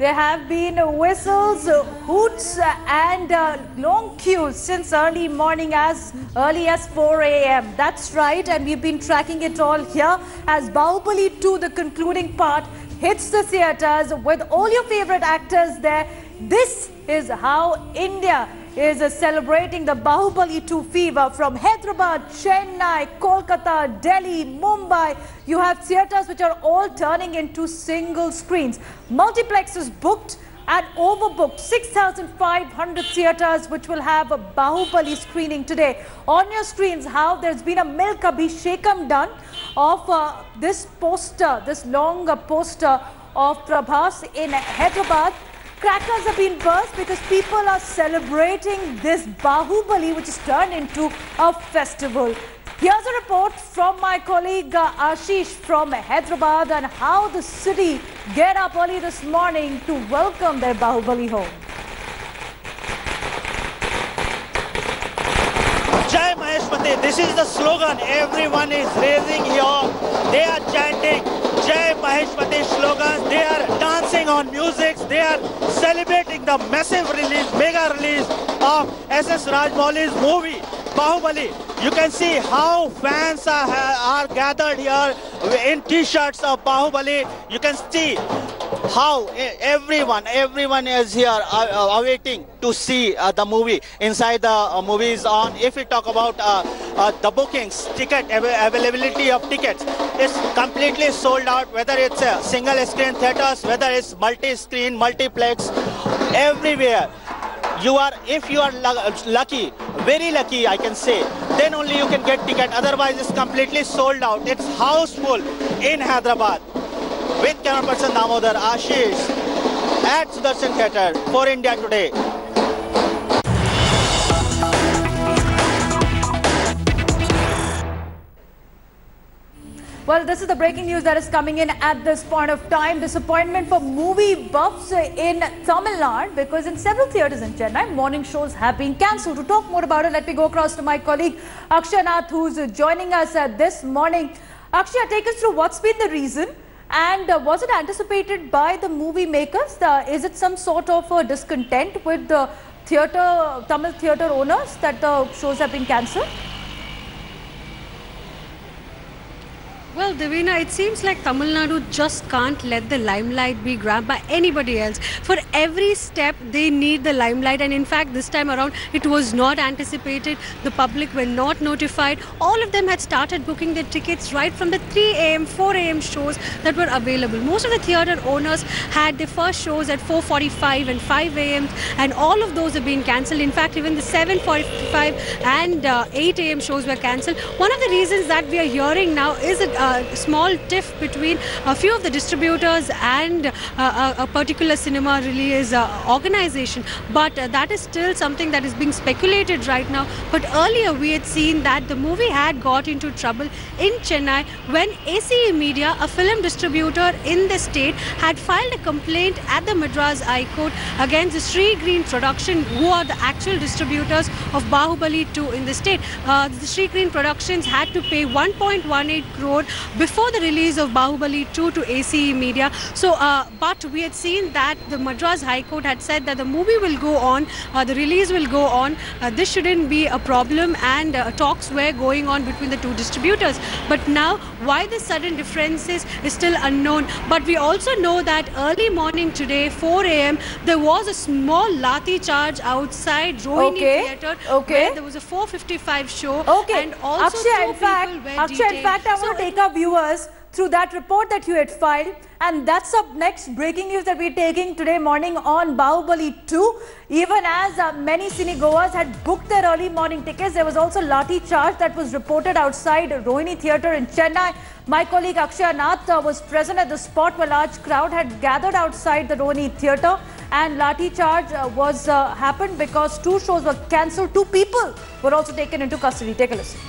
There have been whistles, hoots and long queues since early morning, as early as 4 a.m. That's right, and we've been tracking it all here as Bahubali 2, the concluding part, hits the theatres with all your favorite actors there. This is how India is celebrating the Bahubali 2 fever. From Hyderabad, Chennai, Kolkata, Delhi, Mumbai, you have theatres which are all turning into single screens. Multiplexes booked and overbooked. 6,500 theatres which will have a Bahubali screening today. On your screens, how there's been a Milk Abhishekam done of this poster, this long poster of Prabhas in Hyderabad. Crackers have been burst because people are celebrating this Bahubali, which is turned into a festival. Here's a report from my colleague Ashish from Hyderabad on how the city get up early this morning to welcome their Bahubali home. Jai Maheshmati, this is the slogan everyone is raising here. They are chanting Jai Maheshmati slogans. They are dancing on music. They are celebrating the massive release, mega release of S.S. Rajmouli's movie Bahubali. You can see how fans are gathered here in t-shirts of Bahubali. You can see how everyone is here awaiting to see the movie. Inside the movie is on. If we talk about the bookings, ticket availability of tickets, it's completely sold out. Whether it's a single screen theaters, whether it's multi-screen, multiplex, everywhere. If you are lucky, very lucky, I can say, then only you can get ticket. Otherwise, it's completely sold out. It's houseful in Hyderabad. With camera person Damodar, Ashish at Sudarshan Theatre for India Today. Well, this is the breaking news that is coming in at this point of time. Disappointment for movie buffs in Tamil Nadu, because in several theatres in Chennai, morning shows have been cancelled. To talk more about it, let me go across to my colleague Akshay Nath, who's joining us this morning. Akshay, take us through what's been the reason, and was it anticipated by the movie makers? Is it some sort of discontent with the Tamil theatre owners that the shows have been cancelled? Well, Devina, it seems like Tamil Nadu just can't let the limelight be grabbed by anybody else. For every step, they need the limelight. And in fact, this time around, it was not anticipated. The public were not notified. All of them had started booking their tickets right from the 3 a.m., 4 a.m. shows that were available. Most of the theatre owners had their first shows at 4:45 and 5 a.m. And all of those have been cancelled. In fact, even the 7:45 and 8 a.m. shows were cancelled. One of the reasons that we are hearing now is a small tiff between a few of the distributors and a particular cinema release organization, but that is still something that is being speculated right now. But earlier we had seen that the movie had got into trouble in Chennai when ACE Media, a film distributor in the state, had filed a complaint at the Madras High Court against the Sri Green Production, who are the actual distributors of Bahubali 2 in the state. The Sri Green Productions had to pay 1.18 crore before the release of Bahubali 2 to ACE Media. So, but we had seen that the Madras High Court had said that the movie will go on, the release will go on. This shouldn't be a problem, and talks were going on between the two distributors. But now, why the sudden differences is still unknown. But we also know that early morning today, 4 a.m., there was a small lathi charge outside Rohini Theatre, where there was a 4:55 show, and also Akshay, in fact, I want to take our viewers through that report that you had filed, and that's up next. Breaking news that we're taking today morning on Bahubali 2. Even as many cinegoers had booked their early morning tickets, there was also lathi charge that was reported outside Rohini Theatre in Chennai. My colleague Akshay Nath was present at the spot where a large crowd had gathered outside the Rohini Theatre, and lathi charge was happened because two shows were cancelled. Two people were also taken into custody. Take a listen.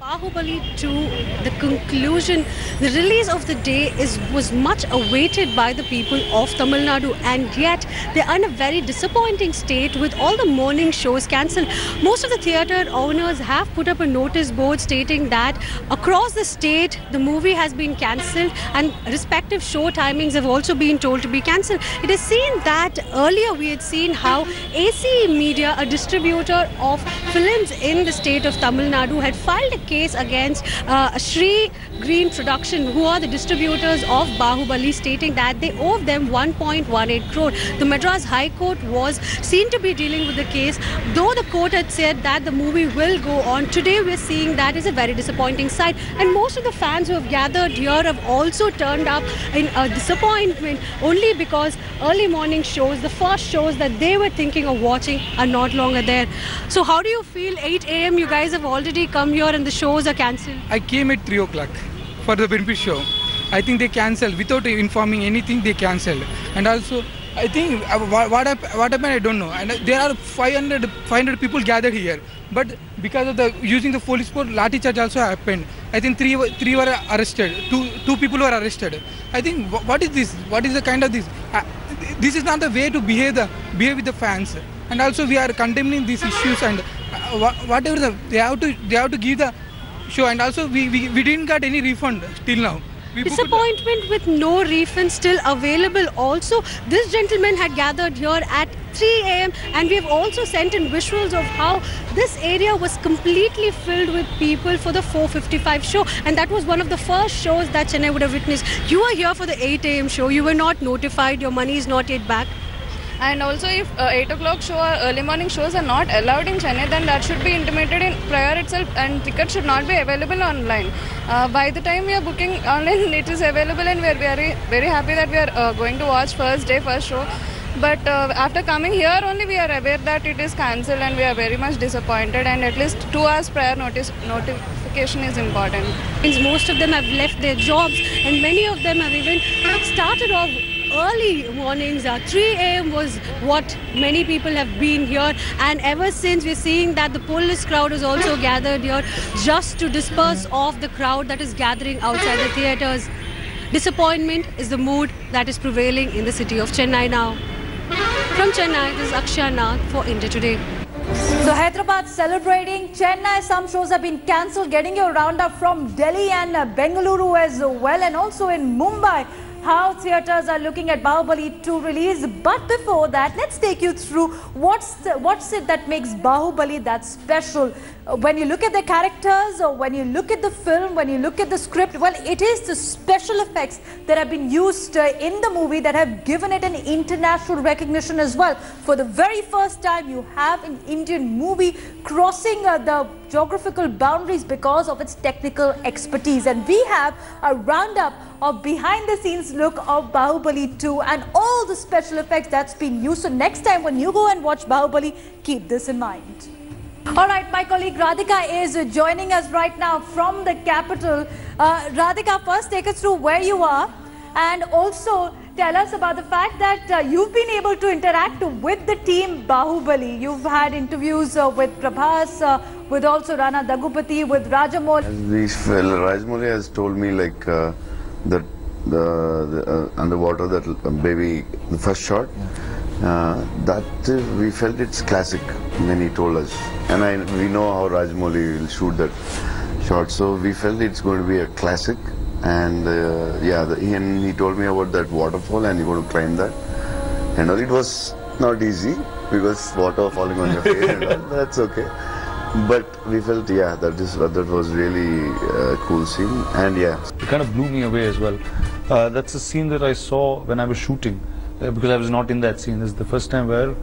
Bahubali 2, the conclusion, the release of the day was much awaited by the people of Tamil Nadu, and yet they are in a very disappointing state with all the morning shows cancelled. Most of the theatre owners have put up a notice board stating that across the state the movie has been cancelled and respective show timings have also been told to be cancelled. It is seen that earlier we had seen how AC Media, a distributor of films in the state of Tamil Nadu, had filed a case against Shree Green Production, who are the distributors of Bahubali, stating that they owe them 1.18 crore. The Madras High Court was seen to be dealing with the case, though the court had said that the movie will go on. Today we're seeing that is a very disappointing sight, and most of the fans who have gathered here have also turned up in a disappointment only because early morning shows, the first shows that they were thinking of watching, are not longer there. So how do you feel? 8 a.m. you guys have already come here and the shows are cancelled. I came at 3 o'clock for the benefit show. I think they cancelled without informing anything. They cancelled, and also I think what happened I don't know. And there are 500 people gathered here, but because of the using the police force, lathi charge also happened. I think three were arrested. Two people were arrested. I think what is this? What is the kind of this? This is not the way to behave with the fans. And also we are condemning these issues, and whatever they have to give the show. And also we didn't get any refund till now. Disappointment with no refund still available. Also, this gentleman had gathered here at 3 a.m. and we have also sent in visuals of how this area was completely filled with people for the 4:55 show, and that was one of the first shows that Chennai would have witnessed. You were here for the 8 a.m. show. You were not notified. Your money is not yet back. And also, if 8 o'clock show or early morning shows are not allowed in Chennai, then that should be intimated in prior itself, and tickets should not be available online. By the time we are booking online, it is available, and we are very, very happy that we are going to watch first day, first show. But after coming here only, we are aware that it is cancelled, and we are very much disappointed, and at least 2 hours prior notification is important. Most of them have left their jobs, and many of them have even started off early mornings. 3 a.m. was what many people have been here, and ever since we're seeing that the police crowd is also gathered here just to disperse off the crowd that is gathering outside the theatres. Disappointment is the mood that is prevailing in the city of Chennai now. From Chennai, this is Akshaya Nath for India Today. So Hyderabad celebrating, Chennai, some shows have been cancelled. Getting your roundup from Delhi and Bengaluru as well, and also in Mumbai, how theatres are looking at Bahubali 2 release. But before that, let's take you through what's it that makes Bahubali that special. When you look at the characters, or when you look at the film, when you look at the script, well, it is the special effects that have been used in the movie that have given it an international recognition as well. For the very first time, you have an Indian movie crossing the geographical boundaries because of its technical expertise. And we have a roundup of behind-the-scenes look of Bahubali 2 and all the special effects that's been used. So next time when you go and watch Bahubali, keep this in mind. All right, my colleague Radhika is joining us right now from the capital. Radhika, first take us through where you are, and also tell us about the fact that you've been able to interact with the team Bahubali. You've had interviews with Prabhas, with also Rana Daggubati, with Rajamouli. Rajamouli has told me like that the underwater, that baby, the first shot, that we felt it's classic when he told us, and we know how Rajamouli will shoot that shot, so we felt it's going to be a classic. And and he told me about that waterfall, and you're going to climb that, and all. It was not easy because water falling on your face and all, that's okay, but we felt that was really a cool scene. And it kind of blew me away as well. That's a scene that I saw when I was shooting, because I was not in that scene. This is the first time where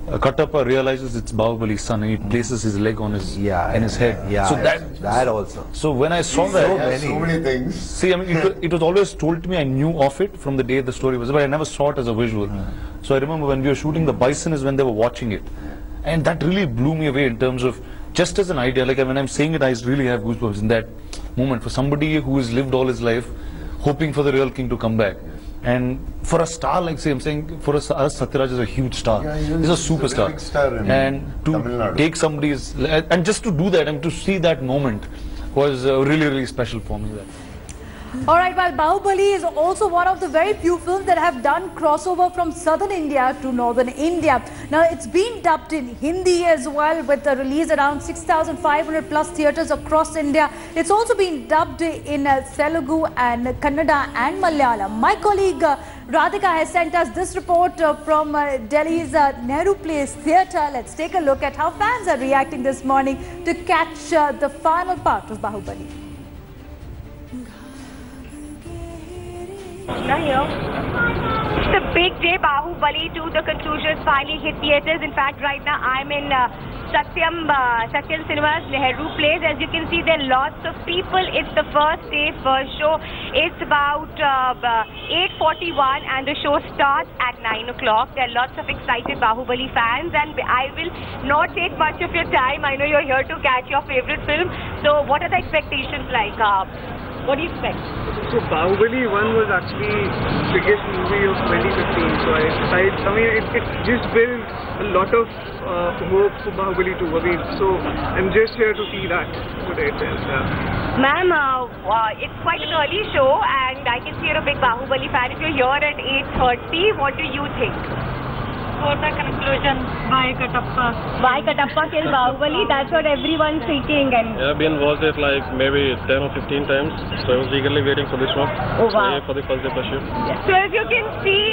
Kattappa realizes it's Bahubali's son, and he places his leg on his in his head. Yeah, so that also. So when I saw that, so many things. See, I mean, it was always told to me. I knew of it from the day the story was, but I never saw it as a visual. So I remember when we were shooting the bison is when they were watching it, and that really blew me away in terms of just as an idea. Like when I'm saying it, I really have goosebumps in that moment for somebody who has lived all his life hoping for the real king to come back. And for a star, like say, I'm saying, for us Satyaraj is a huge star. He's a superstar. Big star in and to Tamil Nadu. take somebody's, and just to do that and to see that moment, was really, really special for me. Alright, well, Bahubali is also one of the very few films that have done crossover from southern India to northern India. Now, it's been dubbed in Hindi as well, with the release around 6,500 plus theatres across India. It's also been dubbed in Telugu and Kannada and Malayalam. My colleague Radhika has sent us this report from Delhi's Nehru Place Theatre. Let's take a look at how fans are reacting this morning to catch the final part of Bahubali. It's a big day. Bahubali 2, the conclusion finally hit theatres. In fact, right now I'm in Satyam Cinemas, Nehru Place. As you can see, there are lots of people. It's the first day, first show. It's about 8:41 and the show starts at 9 o'clock. There are lots of excited Bahubali fans, and I will not take much of your time. I know you're here to catch your favorite film. So what are the expectations like? What do you expect? So Bahubali 1 was actually the biggest movie of 2015. So it just built a lot of hope for Bahubali 2. So I'm just here to see that today. Ma'am, it's quite an early show, and I can see you're a big Bahubali fan. If you're here at 8:30, what do you think? For the conclusion, why Katappa? Why Katappa killed Bahubali? That's what everyone's thinking. And I've been watched it like maybe 10 or 15 times, so I was eagerly waiting for this one. Oh wow! For the first day for sure. So as you can see,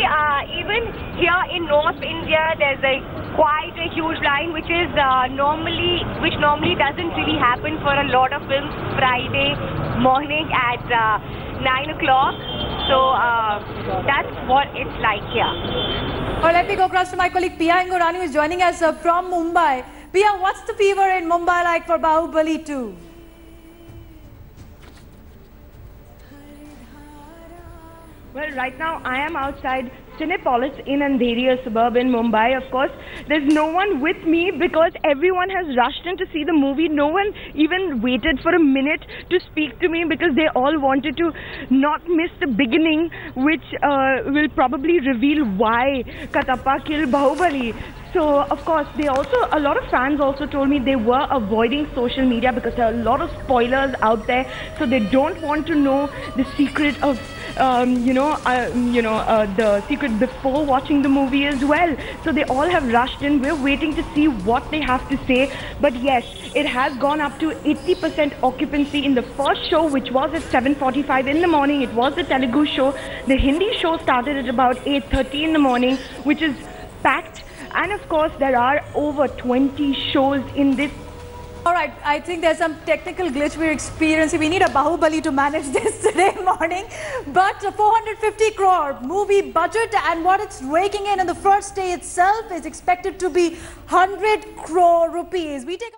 even here in North India, there's quite a huge line, which normally doesn't really happen for a lot of films. Friday morning at 9 o'clock. So that's what it's like here. Well, let me go across to my colleague Pia Hingorani, who is joining us from Mumbai. Pia, what's the fever in Mumbai like for Bahubali 2? Well, right now I am outside Cinepolis in Andheri, a suburb in Mumbai. Of course, there's no one with me because everyone has rushed in to see the movie. No one even waited for a minute to speak to me because they all wanted to not miss the beginning, which will probably reveal why Katappa killed Bahubali. So, of course, a lot of fans also told me they were avoiding social media because there are a lot of spoilers out there. So they don't want to know the secret of, the secret before watching the movie as well. So they all have rushed in. We're waiting to see what they have to say. But yes, it has gone up to 80% occupancy in the first show, which was at 7:45 in the morning. It was the Telugu show. The Hindi show started at about 8:30 in the morning, which is packed. And of course, there are over 20 shows in this. Alright, I think there's some technical glitch we're experiencing. We need a Bahubali to manage this today morning. But a 450 crore movie budget, and what it's raking in the first day itself is expected to be 100 crore rupees. We take